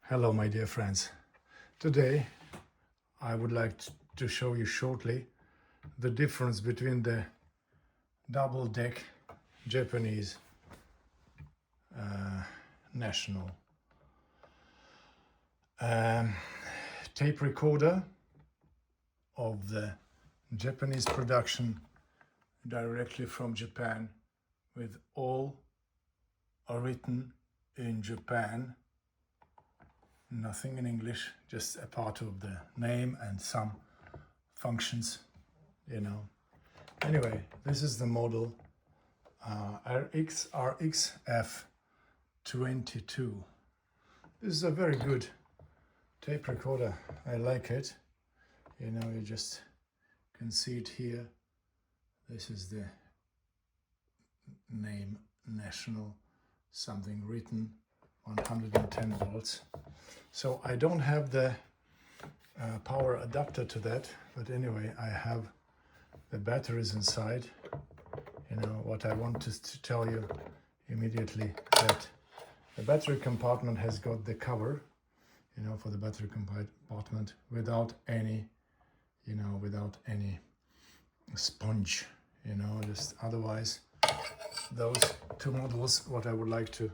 Hello my dear friends. Today I would like to show you shortly the difference between the double-deck Japanese national tape recorder of the Japanese production directly from Japan, with all written in Japan, nothing in English, just a part of the name and some functions, you know. Anyway, this is the model RX-F22. This is a very good tape recorder. I like it. You know, you just can see it here. This is the name, national, something written, 110 volts. So I don't have the power adapter to that, but anyway, I have the batteries inside. You know what I wanted to tell you immediately, that the battery compartment has got the cover, you know, for the battery compartment without any, you know, without any sponge, you know, just otherwise. Those two models, what I would like to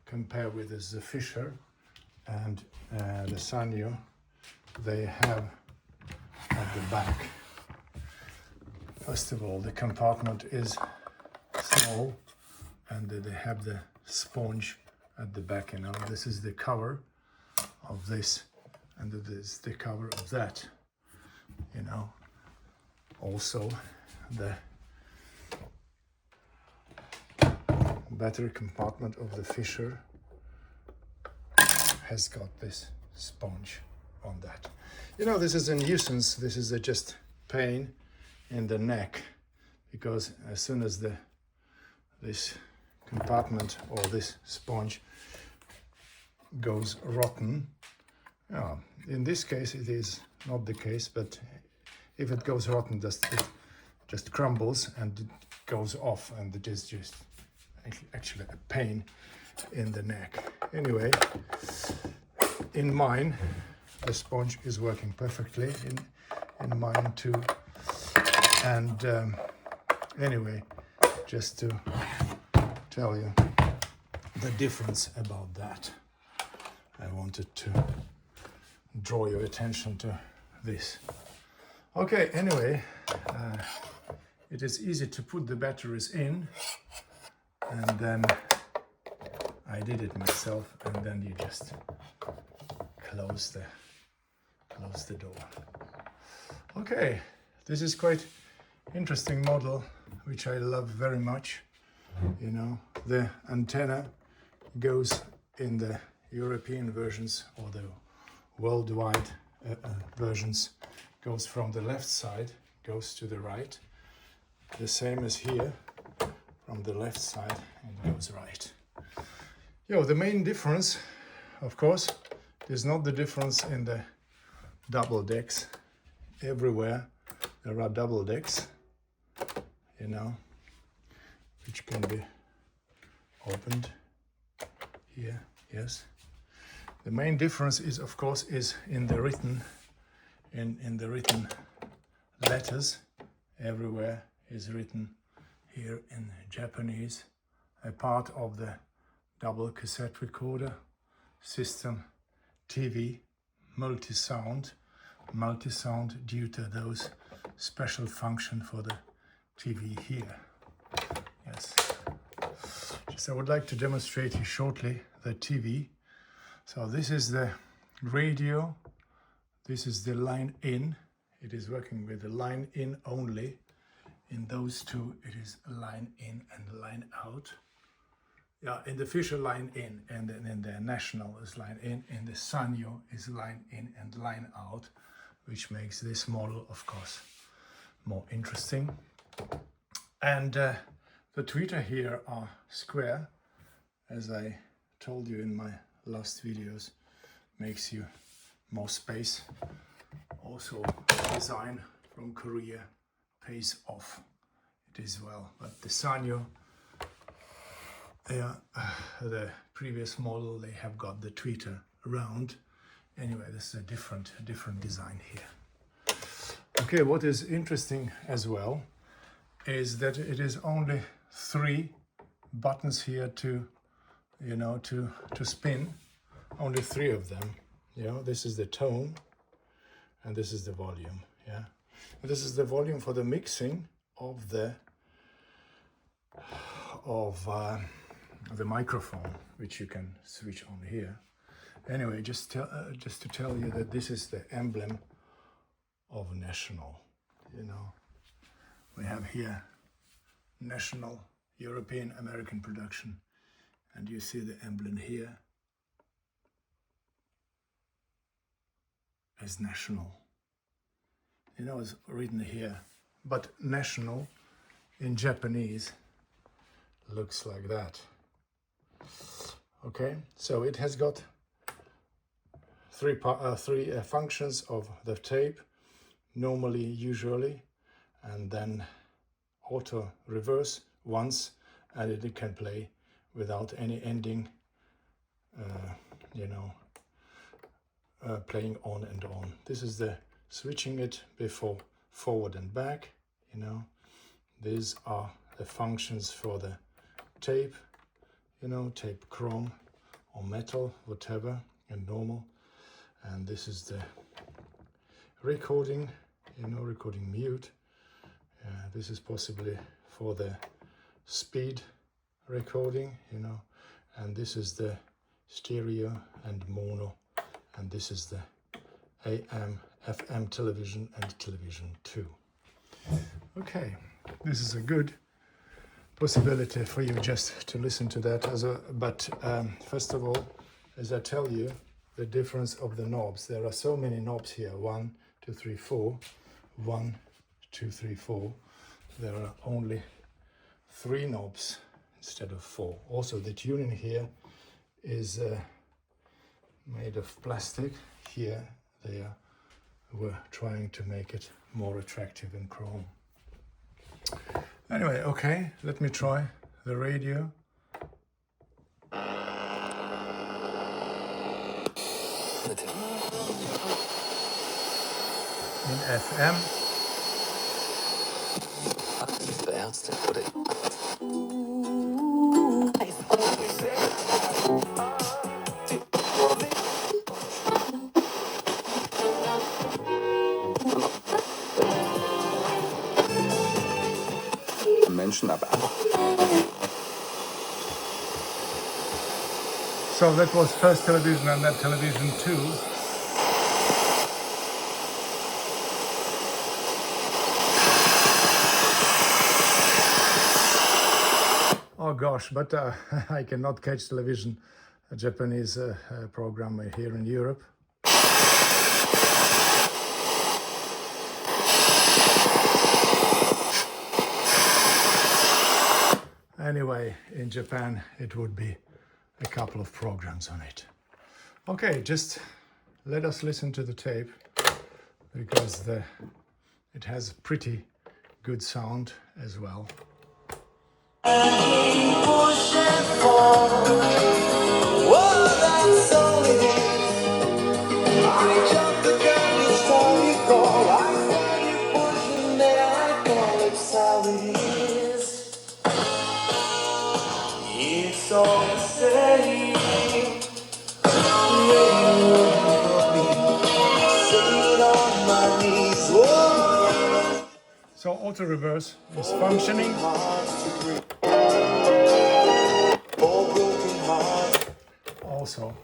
compare with is the Fisher and the Sanyo. They have at the back, first of all, the compartment is small and they have the sponge at the back, you know. This is the cover of this and this is the cover of that, you know. Also the battery compartment of the Fisher has got this sponge on that. You know, this is a nuisance. This is just pain in the neck, because as soon as this compartment or this sponge goes rotten, in this case it is not the case, but if it goes rotten, it just crumbles and it goes off, and it is just actually a pain in the neck. Anyway, in mine the sponge is working perfectly, in mine too. And anyway, just to tell you the difference about that, I wanted to draw your attention to this. Okay, anyway, it is easy to put the batteries in, and then I did it myself, and then you just close the door. Okay, this is quite interesting model, which I love very much. You know, the antenna goes in the European versions, or the worldwide versions, goes from the left side, goes to the right, the same as here, from the left side and goes right. The main difference, of course, is not the difference in the double decks. Everywhere there are double decks, you know, which can be opened here. Yes, the main difference is, of course, is in the written letters. Everywhere is written here in Japanese, a part of the double cassette recorder system, TV, multi-sound due to those special function for the TV here. Yes. So I would like to demonstrate here shortly the TV. So this is the radio, this is the line in. It is working with the line in only. In those two, it is line in and line out. Yeah, in the Fisher, line in, and then in the National is line in the Sanyo is line in and line out, which makes this model, of course, more interesting. And the tweeter here are square, as I told you in my last videos, makes you more space. Also, design from Korea pays off it as well. But the Sanyo, the previous model, they have got the tweeter round. Anyway, this is a different design here. Okay, what is interesting as well is that it is only 3 buttons here to, you know, to spin. Only 3 of them. You know, this is the tone and this is the volume. Yeah, and this is the volume for the mixing of the microphone, which you can switch on here. Anyway, just to tell you that this is the emblem of National. You know, we have here National, European American production, and you see the emblem here as National. You know, it's written here, but National in Japanese looks like that. Okay, so it has got three functions of the tape, normally, usually, and then auto reverse once, and it can play without any ending, you know, playing on and on. This is the switching it before forward and back, you know. These are the functions for the tape, you know, tape chrome or metal, whatever, and normal. And this is the recording, you know, recording mute. This is possibly for the speed recording, you know, and this is the stereo and mono, and this is the AM, FM television and television 2. Okay, this is a good possibility for you just to listen to that but first of all, as I tell you, the difference of the knobs. There are so many knobs here. 1, 2, 3, 4. 1, 2, 3, 4. There are only 3 knobs instead of 4. Also, the tuning here is made of plastic. Here they were trying to make it more attractive in chrome. Anyway, okay, let me try the radio. In FM. Menschen aber. So that was first television and that television 2. Oh gosh, but I cannot catch television, a Japanese program here in Europe. Anyway, in Japan it would be a couple of programs on it. Okay, just let us listen to the tape, because it has pretty good sound as well. It's all the same. So auto reverse is functioning. Also,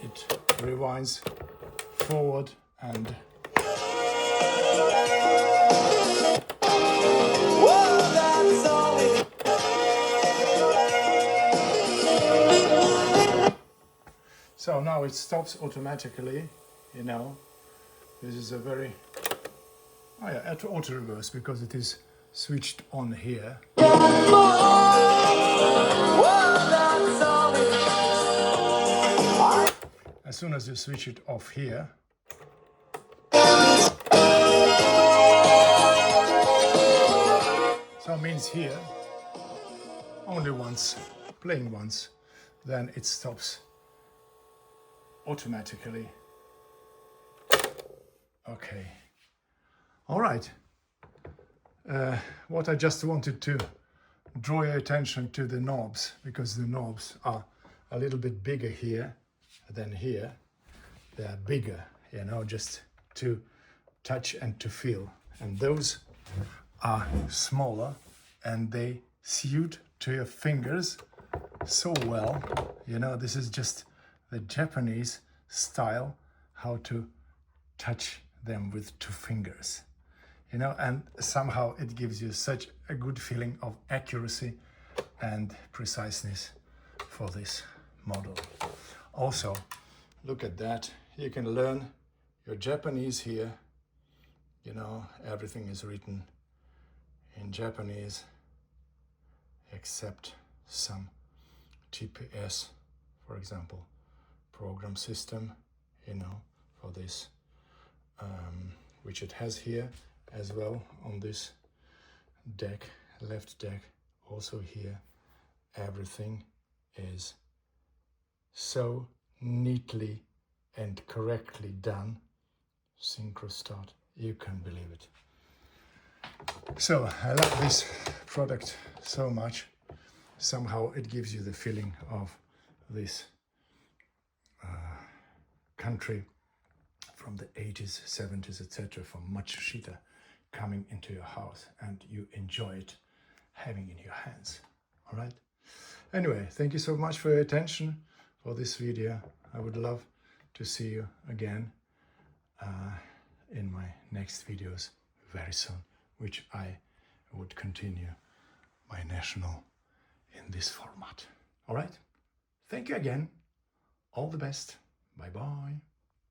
it rewinds forward and so now it stops automatically, you know. This is a very auto reverse, because it is switched on here. As soon as you switch it off here, so it means here only once, playing once, then it stops automatically. Okay. All right. What I just wanted to draw your attention to the knobs, because the knobs are a little bit bigger here than here. They are bigger, you know, just to touch and to feel. And those are smaller and they suit to your fingers so well. You know, this is just the Japanese style, how to touch them with 2 fingers. You know, and somehow it gives you such a good feeling of accuracy and preciseness for this model. Also, look at that. You can learn your Japanese here. You know, everything is written in Japanese except some TPS, for example, program system, you know, for this, which it has here as well on this deck, left deck. Also here, everything is so neatly and correctly done. Synchro start, you can't believe it. So I love this product so much. Somehow it gives you the feeling of this country from the 80s, 70s, etc., from Matsushita coming into your house, and you enjoy it having in your hands. All right. Anyway, thank you so much for your attention for this video. I would love to see you again in my next videos very soon, which I would continue my national in this format. All right. Thank you again. All the best. Bye-bye.